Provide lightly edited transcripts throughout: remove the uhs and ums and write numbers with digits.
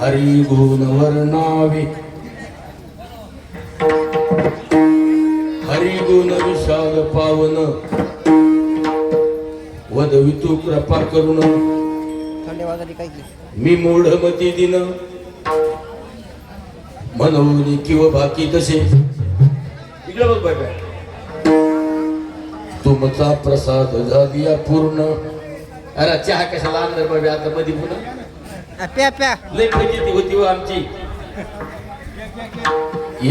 हरी गुण वर्णावे हरी गुण विशाल पावन वदवितु कृपा करुण मी मूढमती दिन मनोनी किंवा बाकी तसे इकडे बघ बाय तुमचा प्रसाद झालिया पूर्ण. अरे चहा कशाला अंदर बाबी आता मध्ये पुन्हा प्या प्या लय फजिती होती व आमची.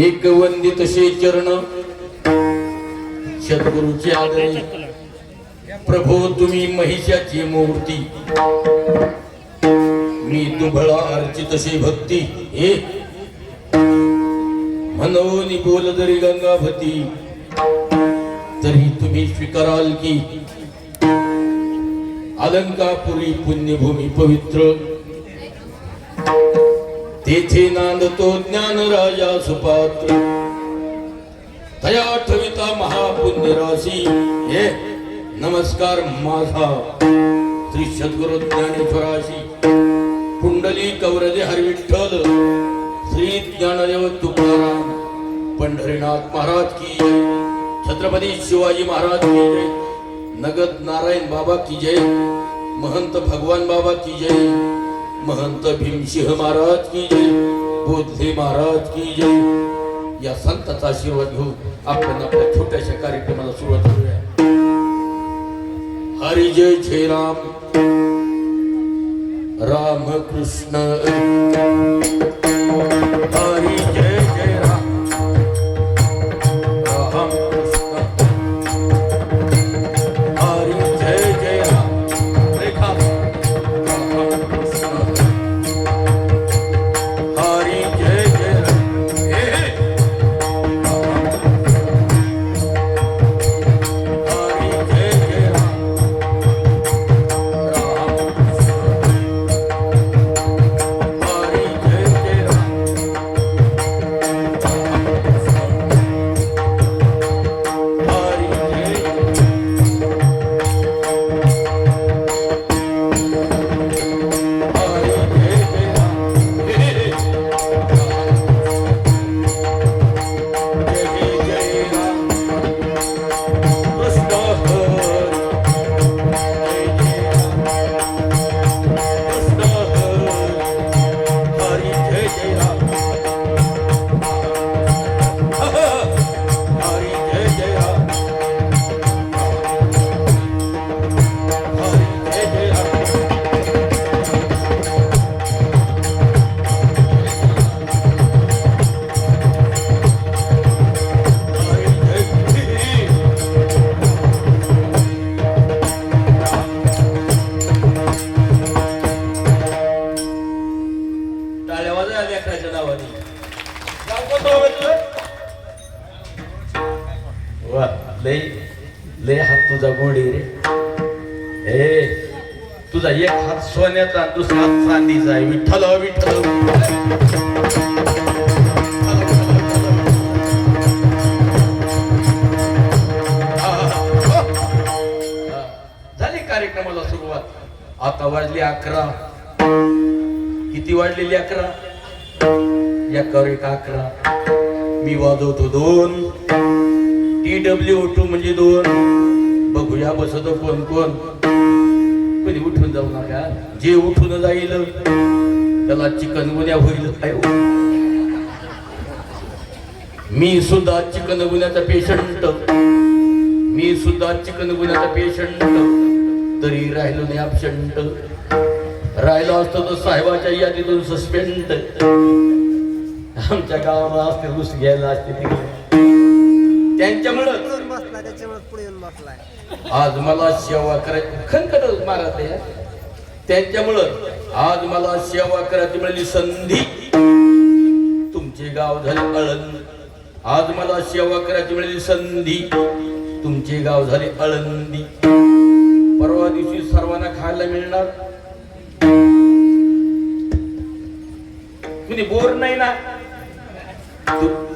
एक वंदित शे चरण सद्गुरूची आदरी प्रभो तुम्ही महिषाची मूर्ती मी दुबळा अर्चित शे भक्ती हे मनोनी बोल जरी गंगाभती तरी तुम्ही स्वीकाराल की अलंकापुरी पुण्यभूमी पवित्र तेथे नांदतो ज्ञान राजा सुपात्र तया ठविता महापुण्य राशी हे नमस्कार माझा श्री सद्गुरु ज्ञानेश्वराशी कुंडली कवरदे हरी विठ्ठल श्री ज्ञानदेव तुकाराम पंढरीनाथ महाराज की जय. छत्रपती शिवाजी महाराज की जय. नगद नारायण बाबा की जय. महंत भगवान बाबा की जय. महंत भीमसिंह महाराज की जय. बोधले महाराज की जय. या संतांचा आशीर्वाद घेऊन आपण आपल्या छोट्याशा कार्यक्रमाला सुरुवात करूया. हरी जय जय राम राम कृष्ण हरी जय जय राम राम कृष्ण हरी जय जय राम रेखा राम कृष्ण हरी जय जय राम हे हरी जय जय राम राम हरी जय जय राम लय हात तुझा गोडी रे. ए तुझा एक हात सोन्याचा दुसरा हात चांदीचा आहे. विठ्ठल विठ्ठल झाली कार्यक्रमाला सुरुवात. आता वाजली 11. किती वाजलेली 11? 11 मी वाजवतो 2. TWO2 म्हणजे 2. बघूया बसतो कोण कोण. कोणी उठून जाऊ नका. जे उठून जाईल त्याला चिकनगुन्या होईल. मी सुद्धा चिकनगुन्याचा पेशंट. मी सुद्धा चिकनगुन्याचा पेशंट. तरी राहिलो नाही ॲब्सेंट. राहिलो असतो तर साहेबाच्या यादीतून सस्पेंड. आमच्या गावाला असते घुस घ्यायला असते तिकडे. त्यांच्यामुळं आज मला सेवा करायची खनखट मारत आहे. त्यांच्यामुळं आज मला सेवा करायची मिळाली संधी. तुमचे गाव झाले आळंद. आज मला सेवा करायची मिळाली संधी. तुमचे गाव झाले आळंदी. परवा दिवशी सर्वांना खायला मिळणार. कुणी बोर नाही ना.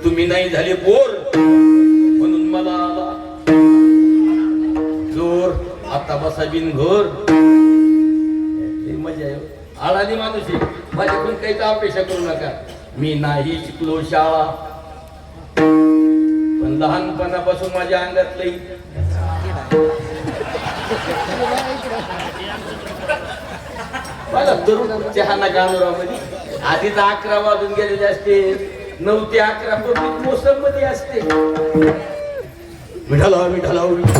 तुम्ही नाही झाले बोर म्हणून मला आला जोर. आता बसा बिन घोर. मजा आहे. आळानी माणूस आहे, माझ्याकडून काहीच अपेक्षा करू नका. मी नाही शिकलो शाळा, पण लहानपणापासून माझ्या अंगातलं मला तरुण चहा ना गाणोरामध्ये आधी तर 11 वाजून गेलेले असते, 9 ते 11 पब्लिक मोसम मध्ये असते. विठाला विठाला विठाला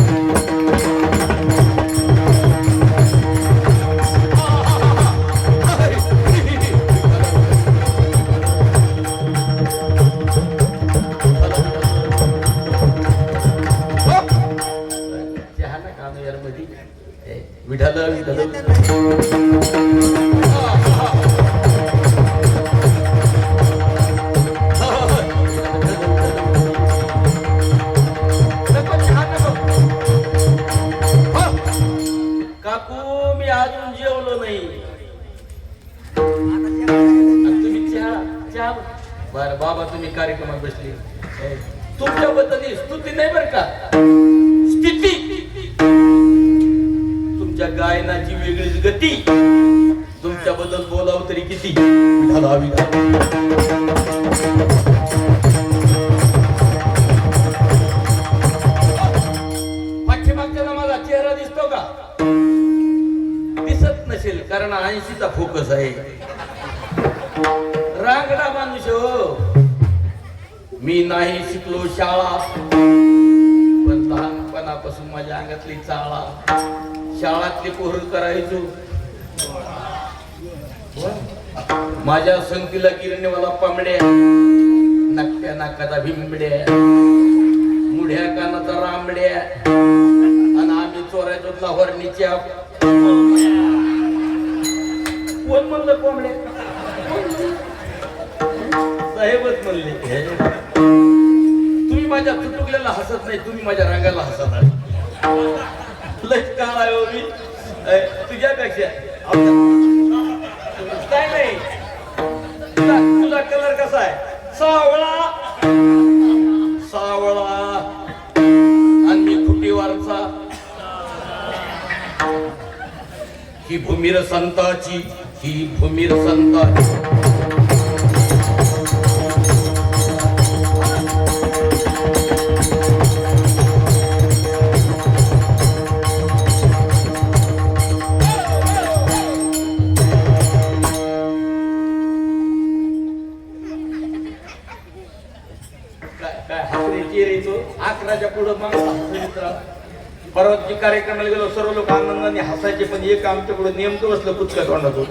काकू मी अजून जेवलो नाही. तुम्ही चहा बर बाबा, तुम्ही कार्यक्रमात बसले. तुमच्याबद्दल स्तुती नाही बर का, स्थिती. तुमच्या गायनाची वेगळीच गती, तुमच्याबद्दल बोलावं तरी किती. पाठीमागच्याला माझा चेहरा दिसतो का? दिसत नसेल, कारण 80चा फोकस आहे. रांगडा माणूस हो. मी नाही शिकलो शाळा, पण लहानपणापासून माझ्या अंगातली चाळा. शाळातले पोर करायचो, माझ्या संगतीला गिरणेवाला पामड्या, नकट्या नाकाचा भिंबड्या, मुढ्या कानाचा रामड्या, आणि आम्ही चोरायचो लाहोरनीच्या. कोण म्हणलं कोंबड्या? साहेबच म्हणले. तुम्ही माझ्या चुटुकल्याला हसत नाही, तुम्ही माझ्या रंगाला हसत आहे. लय काळ आहे हो मी तुझ्यापेक्षा. काय नाही, तुझा कलर कसा आहे? सावळा सावळा, आणि मी खुटीवारचा. ही भूमीर संताची, ही भूमीर संताची. अकराच्या पुढं परवाची कार्यक्रमाला गेलो, सर्व लोक आनंदाने हसायचे, पण एक आमच्या पुढे नेमकं बसलं पुचका तोंडातून.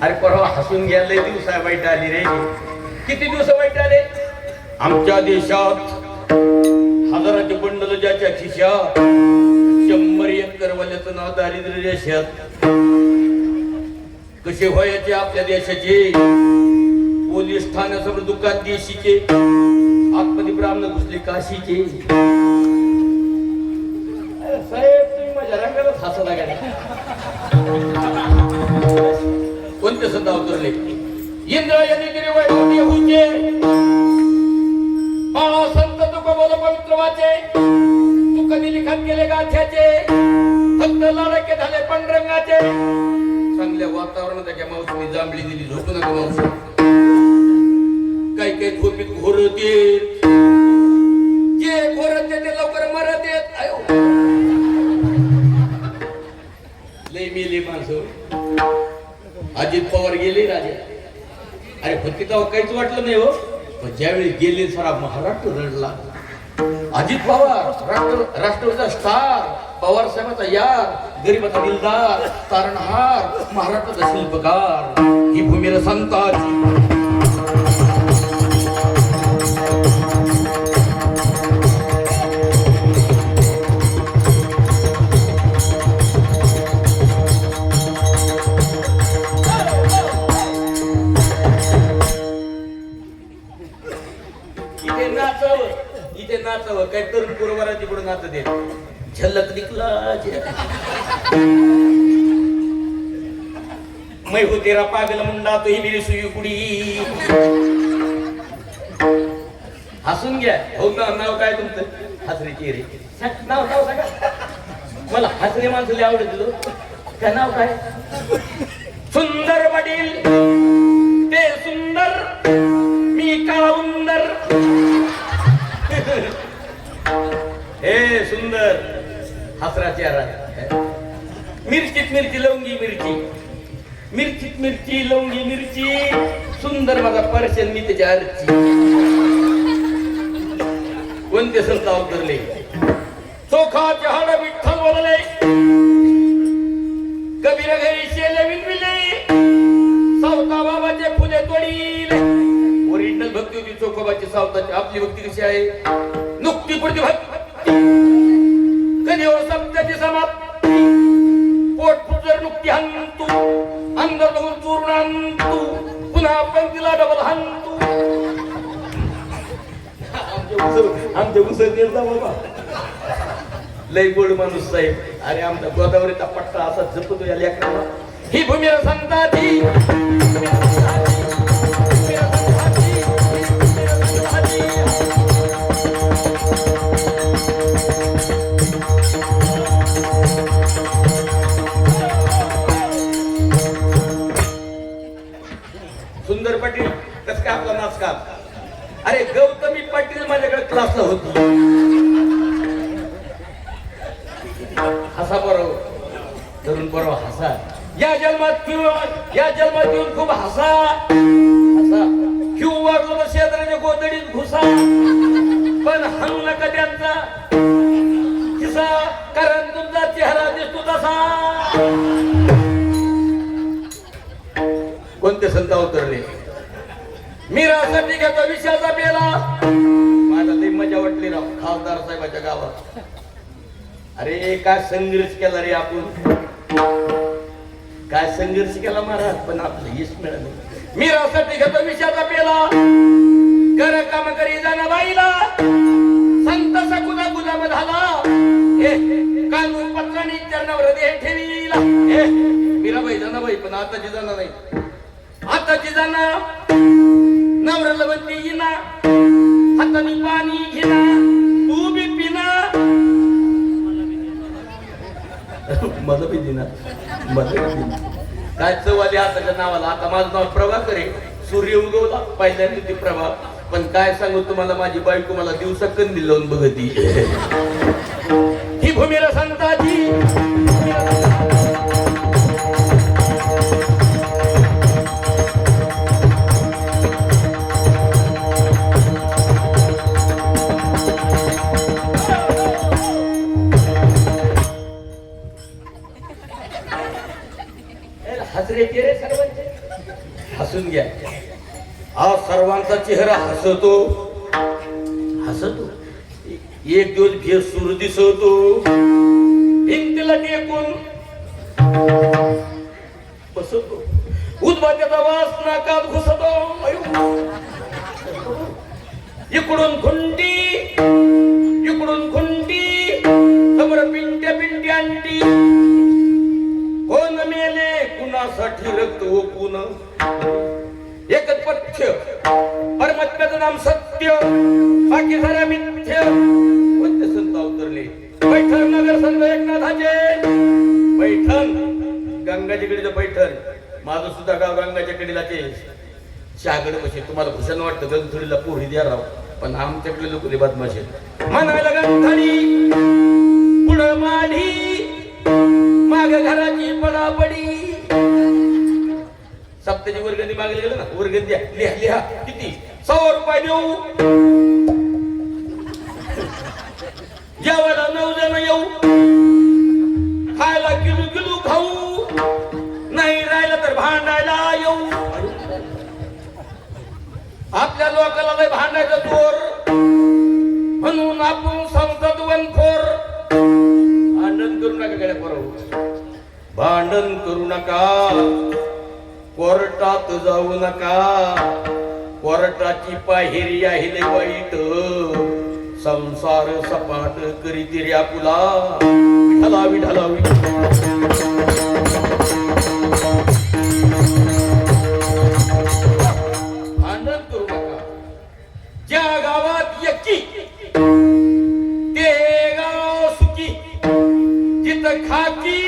अरे परवा हसून घ्यायला दिवस वाईट आली रे. किती दिवस वाईट आले? आमच्या देशात हजाराचे बंडल ज्याच्या खिशात, 100 एकर वाल्याचं नाव दारिद्र्य देशात. कसे व्हायचे आपल्या देशाचे? पोलीस ठाण्यासमोर दुकान देशीचे, आतमध्ये ब्राह्मण घुसले काशीचे. साहेब तुम्ही माझ्या रंगालाच हसा लागला. कोणते संत अवतरले? इंद्रायणी गिरी वैभव येऊचे, बाळा संत तुका बोल पवित्र वाचे, तू कधी लिखाण केले गाथ्याचे, फक्त लाडके झाले पांडुरंगाचे. चांगल्या वातावरणात त्याच्या मावशीने जांभळी दिली, झोपू नका मावशी. काही काही झोपीत घोरत येत, जे घोरत ते लवकर मरत येत. लय मेली माणसं. अजित पवार गेले राजा. अरे पण तिथं काहीच वाटलं नाही हो, पण ज्यावेळी गेले सारा महाराष्ट्र रडला. अजित पवार राष्ट्रवादीचा स्टार, पवार साहेबाचा यार, गरीबाचा दिलदार, तारणहार, महाराष्ट्राचा शिल्पकार. ही भूमीर संताची. इथे नाचावं काय तरुण पुरवराची पुढे नाचत आहे. झलक दिखला मैं हो तेरा पागल मुंडा, तो ही मेरी सुई कुडी. हसून घ्या. हो ना, नाव काय तुमचं? हसरे चेहरे. नाव सांगा मला. हसरे माणसं आवडत. काय नाव काय? सुंदर वडील ते सुंदर, मी काळुंदर. हे सुंदर हसरा चेहरा, मिरचीत मिरची लवंगी मिरची, मिरचीत मिरची लवंगी मिरची, सुंदर माझा पर्शन मी त्याच्या आरची. कोणते संत अवतरले? चोखाचे हाड विठ्ठल बोलले, कबीर घरी शेले विणविले, सावता बाबाचे फुले तोडीले. ओरिजिनल भक्ती होती चोखोबाची, सावताची. आपली भक्ती कशी आहे? नुकती पुरती भक्ती, कधी हो सत्याची समाप्ती, पोट पुजर नुकती हंतू, अंदर बघून चूर्ण हंतू, पुन्हा पंक्तीला डबल हंतू. आमच्या उसळ देता बाबा, लय गोड माणूस साहेब. अरे आमचा गोदावरीचा पट्टा असा जपतो या लेकराला. ही भूमी संताची, सुंदर पाटील कस काय आपला नाचकार? अरे गौतमी पाटील माझ्याकडे क्लासला होती. हसा बरोबर, तरुण बरोबर हसा. या जन्मात येऊन खूप हसा हसा. क्यू वाजलो तर शेजाऱ्याच्या गोदडीत घुसा, पण हंग नका त्यांचा किसा, कारण तुमचा चेहरा दिसतो तसा. कोणते संत अवतरले? मीरासाठी घेतो विषयाचा पेला. मला लई मजा वाटली राव खासदार साहेबाच्या गावात. अरे काय संघर्ष केला रे आपण, काय संघर्ष केला महाराज, पण आपलं यश मिळालं. मीरासाठी घेतो विषयाचा पेला, घर काम करी जाणं बाईला, संत सकुला गुलाम झाला, कानून पत्रांनी चरणावर देह ठेवीला. मीराबाई जाणाबाई, पण आताची जाणार नाही. आताची जाणार नवऱ्याला म्हणते येना, हाताने पाणी घेना, तू बी पिना, मला बी देना, मला बी देना. काय चव्हाली हाताच्या नावाला. आता माझं नाव प्रभाकर आहे. सूर्य उगवला पहिल्यांदा ती प्रभा. पण काय सांगू तुम्हाला, माझी बायको मला दिवसा कंदील लावून बघती. ही भूमीला संताची, हसून घ्या. हा सर्वांचा चेहरा हसतो हसतो. एक दिवस भेसूर दिसतो, भिंतीला टेकून बसतो, उदबत्याचा वास नाकात घुसतो. इकडून खुंटी इकडून खुंटी, समोर पिंट्या पिंट्यांटी. कोण मेले कुणासाठी रक्त ओकून, एकच पथ्य परमात्म्याचं नाम सत्य, बाकी साऱ्या मिथ्य. कोणते संत अवतरले? पैठण नगर संत एकनाथाचे. पैठण गंगाच्या कडीचं पैठण. माझं सुद्धा गाव गंगाच्या कडीलाचे. शहागड पशी. तुम्हाला भूषण वाटतं गंगथडीला पोरी द्या राव, पण आमच्याकडे लोक बदमाश आहेत. म्हणायला गंगथडी पुढं माढी, माग घराची पडापडी. सप्त्याची वर्गणी मागली गेलं ना, वर्गणी द्या, लिहा लिहा. किती? 100 रुपये देऊ. जेवायला 9 जण येऊ, खायला किलो किलो खाऊ, नाही राहिलं तर भांडायला येऊ. आपल्या लोकांना लय भांडायचं जोर, म्हणून आपण संसद वनखोर. भांडण करू नका गड्या बरोबर, भांडण करू नका, कोर्टात जाऊ नका. कोर्टाची पाहेरी आहे लय वाईट, संसार सपाट करीत रे आपुला. विठला विठला भांडण करू नका. ज्या गावात एकी ते गाव सुखी, जिथं खाकी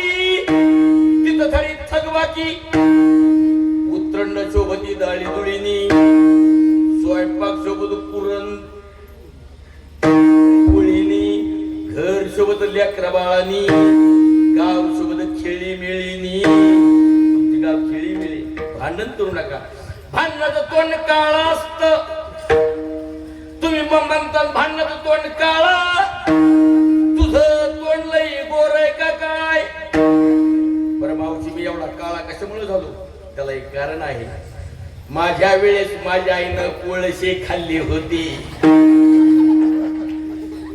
की उत्रंड शोभती डाळी दुळीनी स्वयंपाक शोभत पुरण पोळीनी घर शोभत लेकरा बाळानी गाव शोभत खेळी मिळीनी तुमची गाव खेळी मिळी भांडण करू नका भांडणाचं तोंड काळ असत तुम्ही मग म्हणतात भांडणाचं तोंड काळा तुझं तोंड लई गोर आहे का काय बरं मावशी मी एवढा काळा कशामुळे झालो त्याला एक कारण आहे माझ्या वेळेस माझ्या आईनं कोळशे खाल्ली होती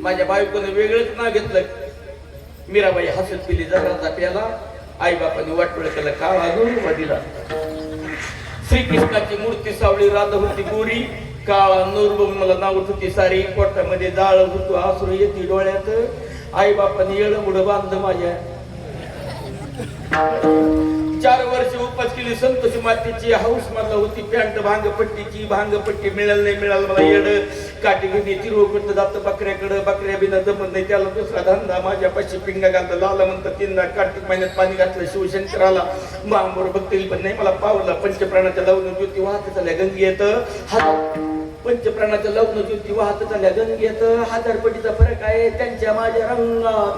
माझ्या बायकोनं वेगळंच नाव घेतलं मीराबाई हसत पिली जगाचा प्याला आई बापाने वाटोळ केलं काळा गोरी दिला श्रीकृष्णाची मूर्ती सावळी राधा होती गोरी काळा नूर मला नावत होती सारी पोटामध्ये जाळ होतो आसरू येते डोळ्यात आई बापाने येळं मुडं बांधलं माझ्या 4 वर्ष उपास केली संतोषी मातेची हाऊस मला होती पॅन्ट भांगपट्टी मिळाल नाही मिळाल मला येड काठी घेऊन तिरुवकडं जातं बकऱ्याकडं बकऱ्या बिना जमत नाही त्याला दुसरा धंदा माझ्यापाशी पिंगा घालता लावला म्हणतात 3 कार्तिक महिन्यात पाणी घातलं शिवशंकराला मांबोर बघतील पण नाही मला पावला पंचप्राणाच्या लावून ज्योती वाहत चालल्या गंगेत पंचप्राणाच्या लग्न ज्योती वाहत चालल्या गंगेत 1000 पटीचा फरक आहे त्यांच्या माझ्या रंगात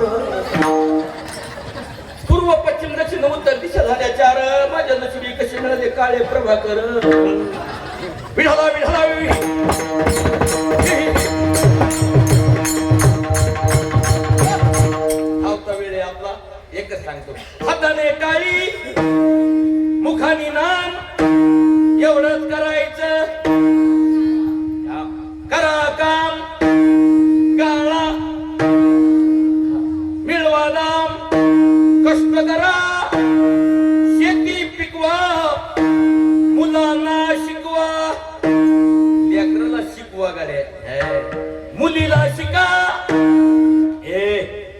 पूर्व पश्चिम दक्षिण उत्तर दिशा झाल्या 4 माझ्या नशिबी कसे मिळाले काळे प्रभाकर विढाला आवता वेळे आपला एकच सांगतो हाताने काळी मुखानी नाम एवढंच करायचं करा काम गाळा मिळवा नाम कष्ट करा शेती पिकवा मुलांना शिकवा लेकराला शिकवा गाड्या मुलीला शिका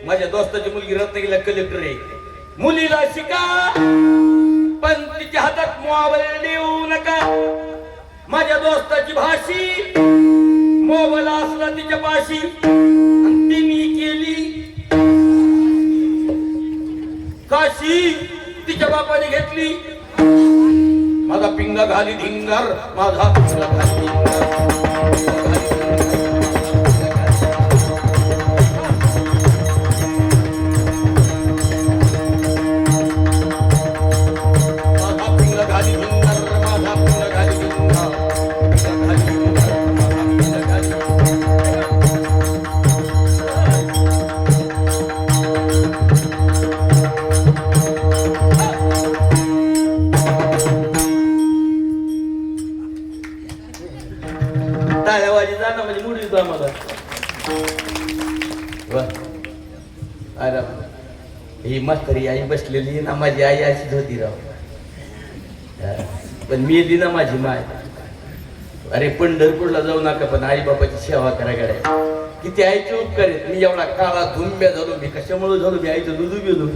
माझ्या दोस्ताची मुलगी रत्नागिरीला कलेक्टर आहे मुलीला शिका पण तिच्या हातात मोबाईल देऊ नका माझ्या दोस्ताची भाषी मोबाईल असला तिच्या पाशी तिने केली काशी तिच्या बापाने घेतली माझा पिंगा घाली धिंगार माझा पिंगा घाली धिंगार टाळ्यावाजी जाणं म्हणजे मुडीच आम्हाला अरे ही म्हातारी आई बसलेली ना माझी आई अशीच होती राव पण मी दिली ना माझी माय अरे पंढरपूरला जाऊ नका पण आई बापाची सेवा करायला किती आईचे उपकार आहेत मी एवढा काळा धुंब्या झालो मी कशामुळे झालो मी आईचं दूध गेलो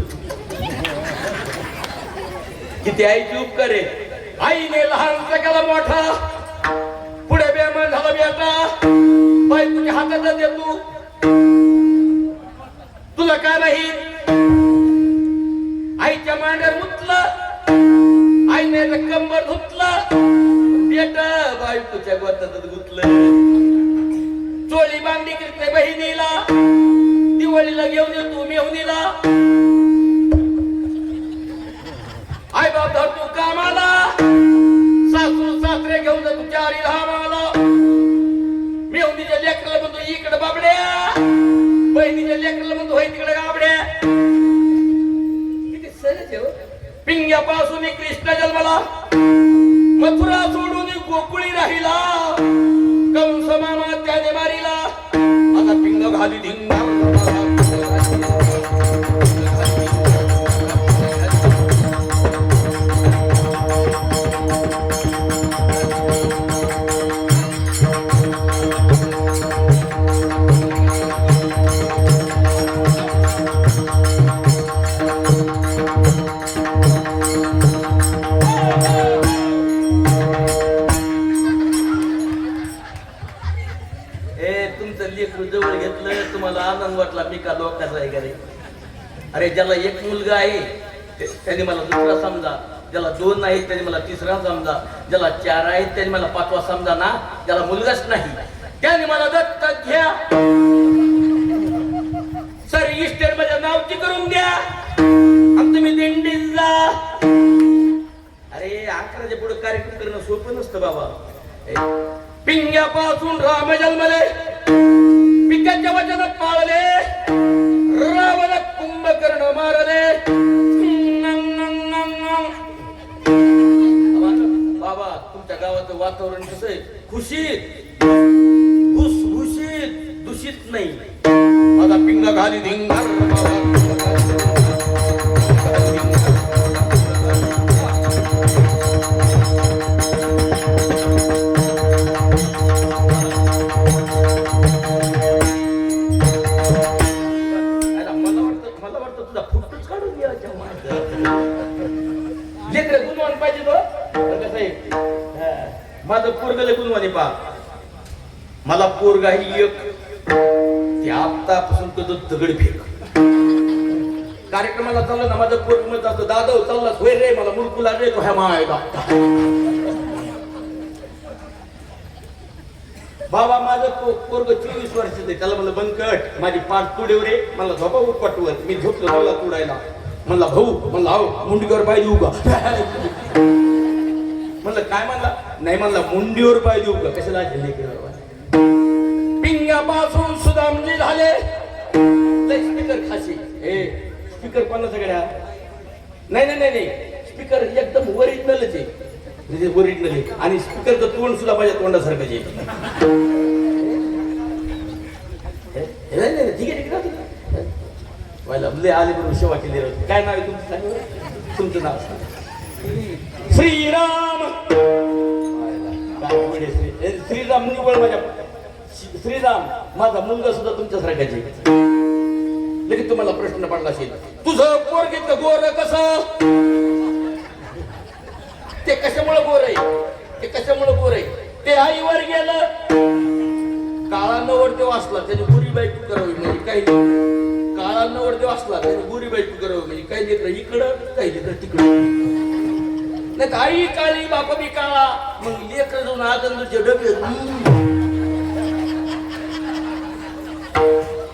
किती आईचे उपकार आहे आईने लहानचा केला मोठा पुढे बेमान झाला बेटा बाई तुझ्या हातात देतो तुला काय नाही आईच्या मांड्यावर मुतलं आईने कंबर धुतलं बेटा बायकोच्या गोतातच गुतलं चोळी बांधली कृष्ण बहिणीला दिवाळीला घेऊन येतो मेहुणीला आई बाप धरतो कामाला सासू सासरे घेऊन जातो 4 धामाला मेहुणीच्या लेकराला म्हणतो इकडे बाबड्या बहिणीच्या लेकराला म्हणतो होय तिकडे गाबड्या किती सहज आहे पिंग्यापासून कृष्ण जन्माला मथुरा सोडून गोकुळी राहिला कंस मामा त्याने मारिला आता पिंग घाली धिंगा जवळ घेतलं तुम्हाला आनंद वाटला मी का लोकांचा आहे का रे अरे ज्याला एक मुलगा आहे त्याने मला दुसरा समजा ज्याला 2 आहेत त्याने मला 3रा समजा, ज्याला 4 आहेत त्याने मला 5वा समजा ना, ज्याला मुलगाच नाही त्याने मला दत्तक घ्या. सर इस्टेट माझ्या नावची करून द्या आणि तुम्ही दिंडीत जा. अरे 11च्या पुढे कार्यक्रम करणं सोपं नसतं बाबा. पिंग्यापासून राम जन्मले, पिकाच्या वचनात पाळले, रावण कुंभकर्ण मारले. बाबा तुमच्या गावाचं वातावरण कसं आहे? खुशीत, खुसखुशीत, दूषित नाही. माझा पिंगा घाली धिंगार मला वाटतं तुझा फुटूच काढून द्यायच्या लेकरं गुणवान पाहिजे तो. कसं आहे माझं पोरगले गुणवानी पा. मला पोरगा ही एक ते आत्तापासून तुझं दगड फेक. कार्यक्रमाला चाललं ना माझं पोरग म्हणत असतो दादा चालला होय रे मला मुलकुला रे तो ह्या माय बाबा. माझं पोरग 24 वर्षाचं आहे. त्याला म्हणलं बंकट माझी पाठ तुडेवर रे मला झोपा उपटवर. मी झोपलो मला तुडायला. म्हणला भाऊ म्हणला आहो मुंडीवर पाय देऊ का? म्हणलं काय म्हणला? नाही म्हणला मुंडीवर पाय देऊ का? कशाला पिंग्यापासून सुदामजी झाले. स्पीकर खाशी स्पीकर कोणाचा गड्या? नाही नाही नाही स्पीकर एकदम ओरिजिनलच आहे, ओरिजिनल आहे. आणि स्पीकरचं तोंड सुद्धा माझ्या तोंडासारखं आहे. ठीक आहे ठीक आहे. आले म्हणून सेवा केली होती. काय नाव आहे तुमचं? तुमचं नाव श्रीराम. श्रीराम निवळ माझ्या श्रीराम. माझा मुलगा सुद्धा तुमच्यासारखाच आहे. लगेच तुम्हाला प्रश्न पडला असेल तुझं पोरगीचं गोर कसं? ते कशामुळे गोर आहे? ते कशामुळे गोर आहे? ते आईवर गेलं काळा नवरदेव असला त्याने गोरी बायको करावी म्हणजे काही काळा नवरदेव असला त्याने गोरी बायको करावी म्हणजे काही लेकर इकडं काही लेकर तिकडं. नाही आई काळी बापा बी काळा मग लेकर जाऊन आनंदचे डबे.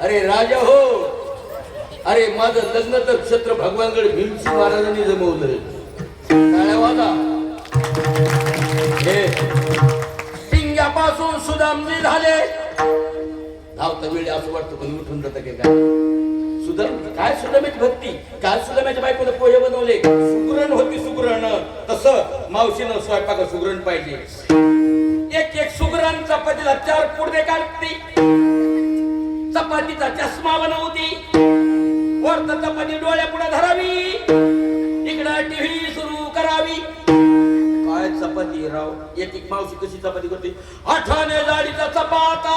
अरे राजा हो, अरे माझं लग्न तर क्षत्र भगवानगड भीमसिंग महाराजांनी जमवलं. टाळ्या वाजा. हे पिंग्यापासून सुदामजी झाले. धावता वेळी असं वाटतं पण उठून जातं की काय सुदाम काय सुदामेची भक्ती. काय सुदामाच्या बायकोने पोहे बनवले. सुगरण होती सुगरण. तसं मावशीनं स्वयंपाक सुगरण पाहिजे. एक एक सुगरण चपातीला 4 पुडे काढते. चपातीचा चष्मा बनवती. वरता चपाती डोळ्या पुढे धरावी. इकडं टीव्ही सुरू करावी. काय चपाती राव. एक एक मावशी कशी चपाती करते? 8 आणे जाडीचा चपाता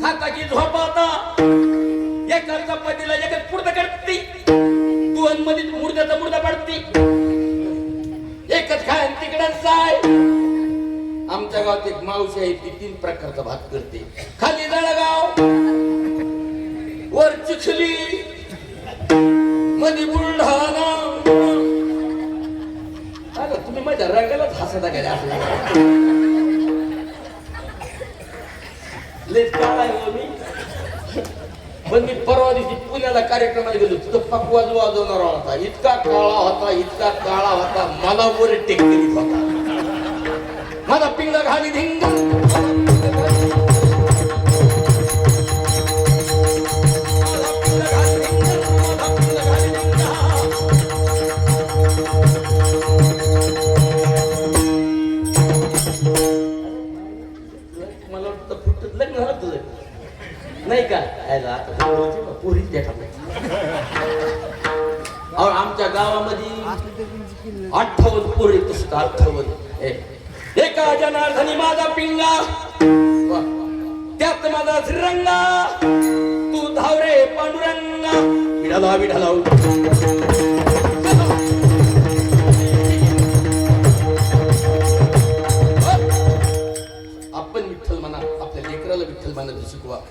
खाता की झोपाता. एका चपातीला एकच पुडदा करते. 2 मध्ये मुर्द्याचा मुर्दा पडती. एकच खाय तिकडच जाय. आमच्या गावात एक मावशी आहे ती 3 प्रकारचा भात करते. खाली जळगाव, वर चिखली, मध्ये बुलढाणा. तुम्ही माझ्या रंगालाच हसता गेल्या लेच काळा हो मी. पण मी परवा दिवशी पुण्याला कार्यक्रमाला गेलो. तिथं पकवाज वाजवणार होता. इतका काळा होता, इतका काळा होता मला वर टेक करीत होता. माझा पिंगा घाली धिंग. मला वाटतं फुटत लग्न झालं तुझं नाही का? पुरी आमच्या गावामध्ये 58 पोरी पुस्तक 58. एका जनार्दनी माझा पिंगा त्यात माझा श्रीरंगा. तू धावरे पांडुरंगा. विढाला विढाला. आपण विठ्ठल म्हणा. आपल्या लेकराला विठ्ठल म्हणायचं शिकवा.